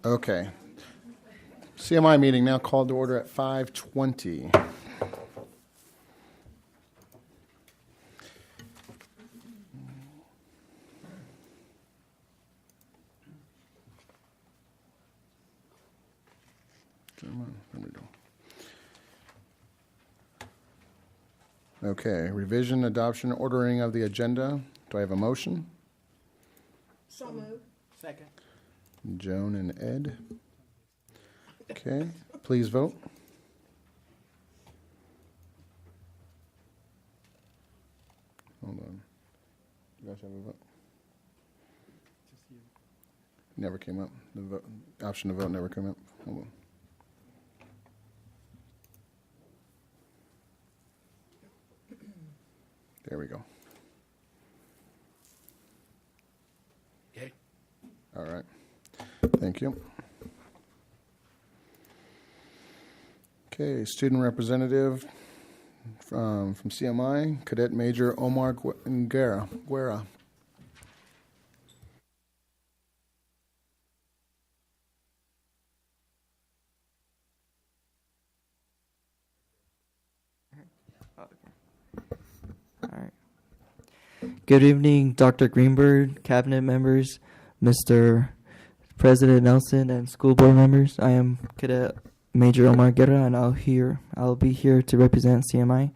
Okay. CMI meeting now called to order at 5:20. There we go. Okay, revision, adoption, ordering of the agenda. Do I have a motion? So moved. Second. Joan and Ed. Okay, please vote. Hold on. You guys have a vote? Never came up. The vote, option to vote never came up. Hold on. There we go. Okay. All right. Thank you. Okay, student representative from CMI, Cadet Major Omar Guerra. All right. Good evening, Dr. Greenberg, cabinet members, Mr. President Nelson, and school board members. I am Cadet Major Omar Guerra, and I'll be here to represent CMI.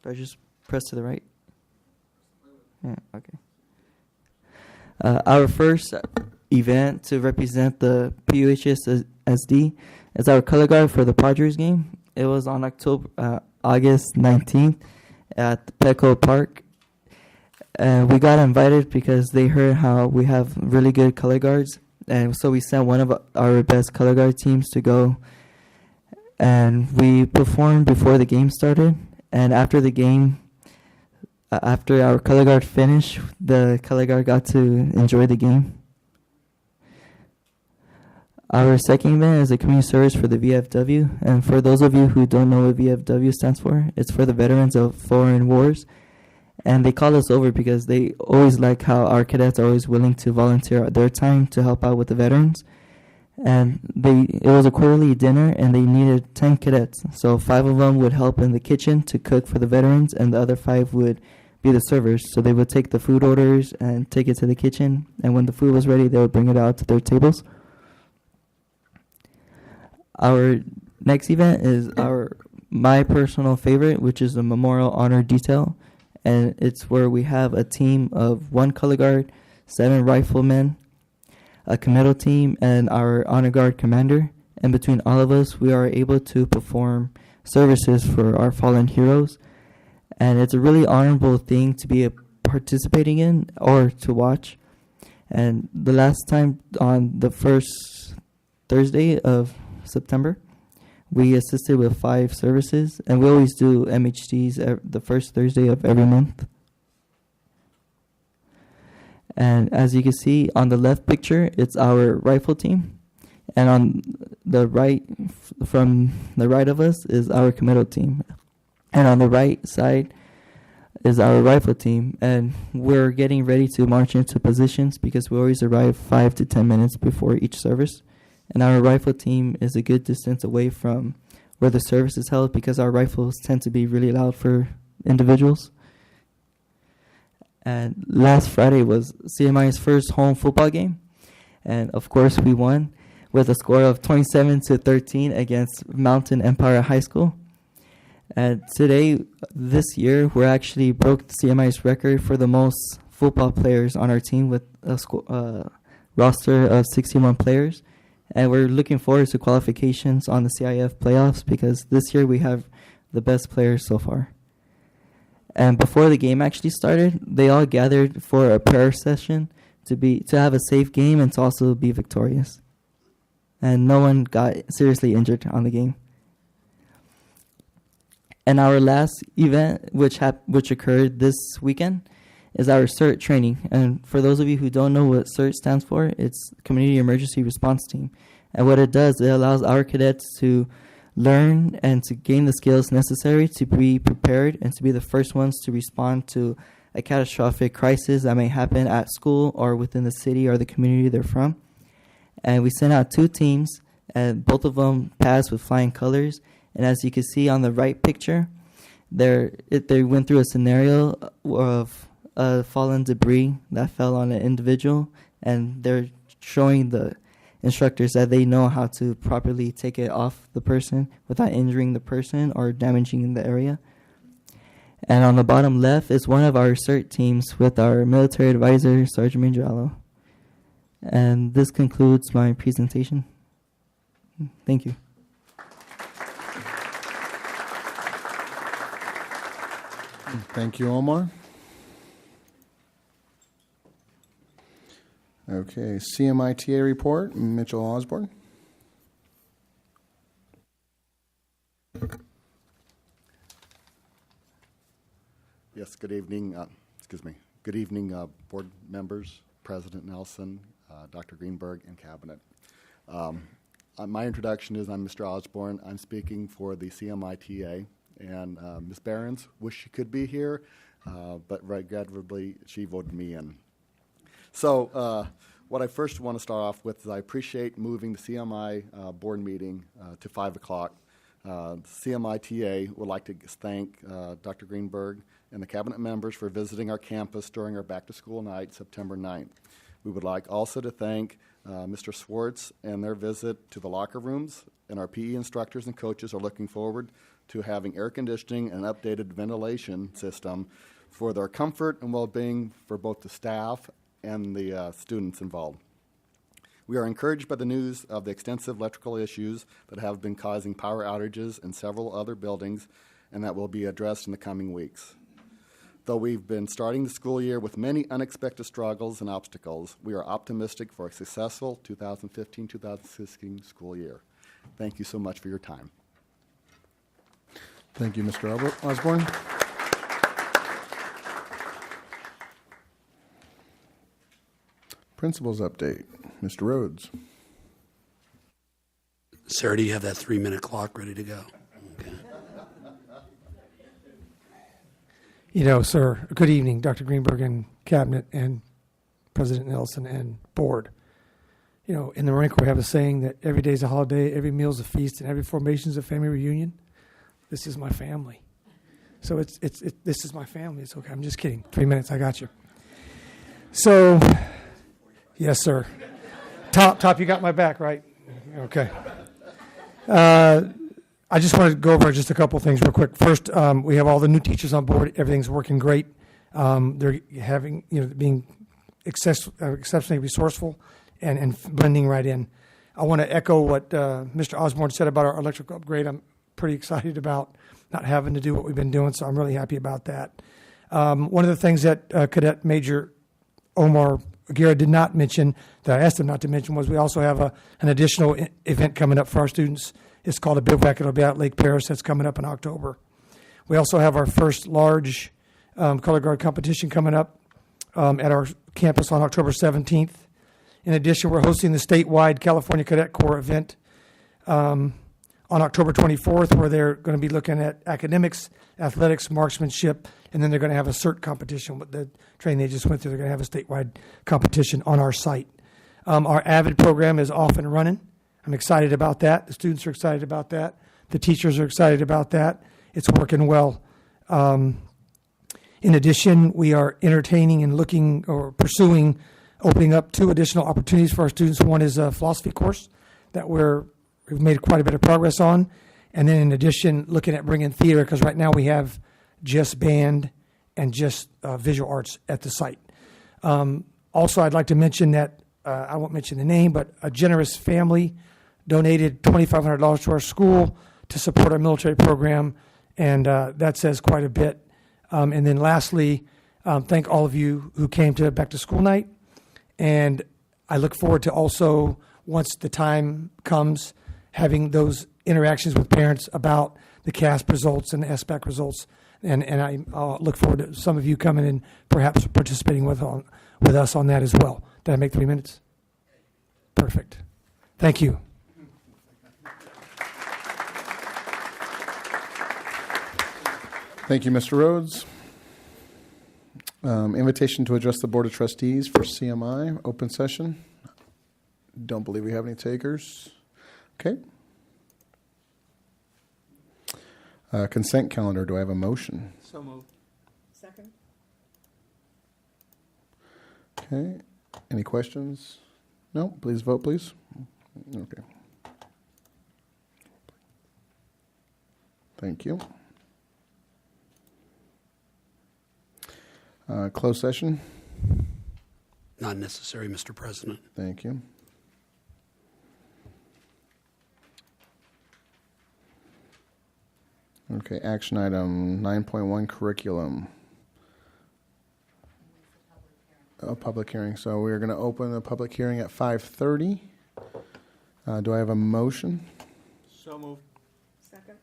Do I just press to the right? Yeah, okay. Our first event to represent the PUHSSD is our color guard for the Padres game. It was on August 19th at Petco Park. We got invited because they heard how we have really good color guards. And so we sent one of our best color guard teams to go. And we performed before the game started. And after the game, after our color guard finished, the color guard got to enjoy the game. Our second event is a community service for the VFW. And for those of you who don't know what VFW stands for, it's for the Veterans of Foreign Wars. And they call us over because they always like how our cadets are always willing to volunteer their time to help out with the veterans. And it was a quarterly dinner, and they needed 10 cadets. So 5 of them would help in the kitchen to cook for the veterans, and the other 5 would be the servers. So they would take the food orders and take it to the kitchen. And when the food was ready, they would bring it out to their tables. Our next event is my personal favorite, which is the Memorial Honor Detail. And it's where we have a team of 1 color guard, 7 riflemen, a committal team, and our honor guard commander. And between all of us, we are able to perform services for our fallen heroes. And it's a really honorable thing to be participating in or to watch. And the last time, on the first Thursday of September, we assisted with 5 services, and we always do MHDs the first Thursday of every month. And as you can see on the left picture, it's our rifle team, and on the right, from the right of us, is our committal team, and on the right side is our rifle team. And we're getting ready to march into positions because we always arrive 5 to 10 minutes before each service. And our rifle team is a good distance away from where the service is held because our rifles tend to be really loud for individuals. And last Friday was CMI's first home football game. And of course we won with a score of 27-13 against Mountain Empire High School. And today, this year, we actually broke CMI's record for the most football players on our team with a roster of 61 players. And we're looking forward to qualifications on the CIF playoffs because this year we have the best players so far. And before the game actually started, they all gathered for a prayer session to have a safe game and to also be victorious. And no one got seriously injured on the game. And our last event, which occurred this weekend, is our CERT training. And for those of you who don't know what CERT stands for, it's Community Emergency Response Team. And what it does, it allows our cadets to learn and to gain the skills necessary to be prepared and to be the first ones to respond to a catastrophic crisis that may happen at school or within the city or the community they're from. and we sent out 2 teams, and both of them passed with flying colors. And as you can see on the right picture, they went through a scenario of fallen debris that fell on an individual, and they're showing the instructors that they know how to properly take it off the person without injuring the person or damaging the area. And on the bottom left is one of our CERT teams with our military advisor, Sergeant Major Allo. And this concludes my presentation. Thank you. Thank you, Omar. Okay, CMITA report, Mitchell Osborne. Yes, good evening. Good evening, board members, President Nelson, Dr. Greenberg, and Cabinet. My introduction is I'm Mr. Osborne. I'm speaking for the CMITA, and Ms. Behrens wish she could be here, but regrettably she voted me in. So what I first want to start off with is I appreciate moving the CMI board meeting to 5 o'clock. CMITA would like to thank Dr. Greenberg and the cabinet members for visiting our campus during our back-to-school night, September 9th. We would like also to thank Mr. Swartz and their visit to the locker rooms, and our PE instructors and coaches are looking forward to having air conditioning and an updated ventilation system for their comfort and well-being for both the staff and the students involved. We are encouraged by the news of the extensive electrical issues that have been causing power outages in several other buildings, and that will be addressed in the coming weeks. Though we've been starting the school year with many unexpected struggles and obstacles, we are optimistic for a successful 2015-2016 school year. Thank you so much for your time. Thank you, Mr. Osborne. Principal's update, Mr. Rhodes. Sarah, do you have that 3-minute clock ready to go? Okay. You know, sir, good evening, Dr. Greenberg and Cabinet and President Nelson and Board. You know, in the Marine Corps we have a saying that every day is a holiday, every meal is a feast, and every formation is a family reunion. This is my family. So this is my family. It's okay. I'm just kidding. 3 minutes, I got you. So, yes, sir. Top, you got my back, right? Okay. I just want to go over just a couple of things real quick. First, we have all the new teachers on board. Everything's working great. They're being exceptionally resourceful and blending right in. I want to echo what Mr. Osborne said about our electrical upgrade. I'm pretty excited about not having to do what we've been doing, so I'm really happy about that. One of the things that Cadet Major Omar Aguirre did not mention, that I asked him not to mention, was we also have an additional event coming up for our students. It's called a bivouac. It'll be out at Lake Paris. That's coming up in October. We also have our first large color guard competition coming up at our campus on October 17th. In addition, we're hosting the statewide California Cadet Corps event on October 24th, where they're going to be looking at academics, athletics, marksmanship, and then they're going to have a CERT competition with the training they just went through. They're going to have a statewide competition on our site. Our AVID program is off and running. I'm excited about that. The students are excited about that. The teachers are excited about that. It's working well. In addition, we are entertaining and looking or pursuing opening up 2 additional opportunities for our students. One is a philosophy course that we've made quite a bit of progress on. And then in addition, looking at bringing theater, because right now we have just band and just visual arts at the site. Also, I'd like to mention that, I won't mention the name, but a generous family donated $2,500 to our school to support our military program, and that says quite a bit. And then lastly, thank all of you who came to Back to School Night, and I look forward to also, once the time comes, having those interactions with parents about the CASP results and the SBAC results, and I'll look forward to some of you coming and perhaps participating with us on that as well. Did I make 3 minutes? Perfect. Thank you. Thank you, Mr. Rhodes. Invitation to address the Board of Trustees for CMI, open session. Don't believe we have any takers. Okay. Consent calendar, do I have a motion? So moved. Second. Okay. Any questions? No? Please vote, please. Okay. Thank you. Closed session? Not necessary, Mr. President. Thank you. Okay, action item 9.1 curriculum. A public hearing. So we're going to open the public hearing at 5:30. Do I have a motion? So moved. Second.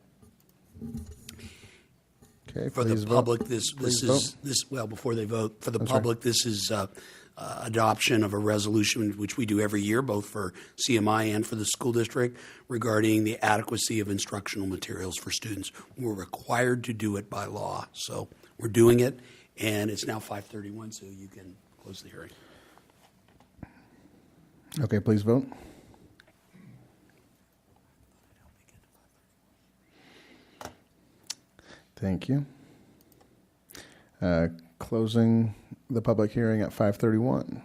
Okay, For the please vote. public, this Please is, well, before they vote, for the I'm sorry. public, this is adoption of a resolution, which we do every year, both for CMI and for the school district, regarding the adequacy of instructional materials for students. We're required to do it by law, so we're doing it, and it's now 5:31, so you can close the hearing. Okay, please vote. Thank you. Closing the public hearing at 5:31.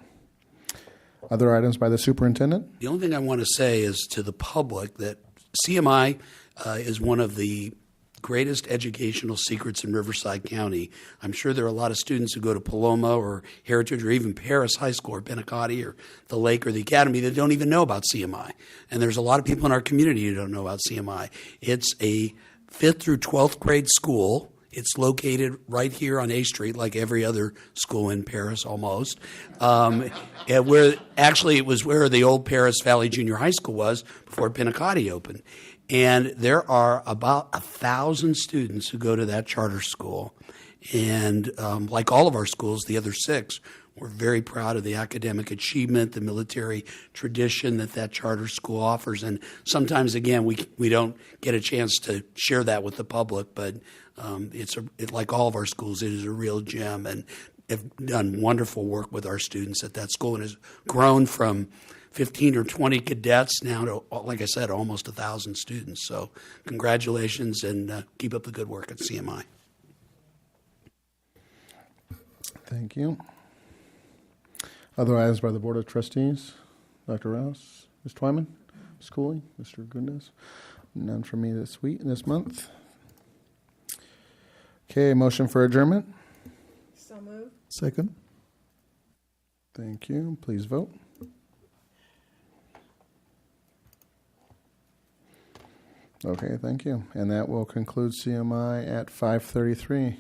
Other items by the superintendent? The only thing I want to say is to the public that CMI is one of the greatest educational secrets in Riverside County. I'm sure there are a lot of students who go to Paloma or Heritage or even Paris High School or Pentecostal or the Lake or the Academy that don't even know about CMI. And there's a lot of people in our community who don't know about CMI. It's a 5th through 12th grade school. It's located right here on A Street, like every other school in Paris, almost. And where actually it was where the old Paris Valley Junior High School was before Pentecostal opened. And there are about 1,000 students who go to that charter school. And like all of our schools, the other 6, we're very proud of the academic achievement, the military tradition that charter school offers. And sometimes, again, we don't get a chance to share that with the public, but like all of our schools, it is a real gem, and have done wonderful work with our students at that school, and has grown from 15 or 20 cadets now to, like I said, almost 1,000 students. So congratulations, and keep up the good work at CMI. Thank you. Other items by the Board of Trustees? Dr. Rouse, Ms. Twyman, Ms. Cooley, Mr. Goodness? None for me this month. Okay, motion for adjournment? So moved. Second. Thank you. Please vote. Okay, thank you. And that will conclude CMI at 5:33.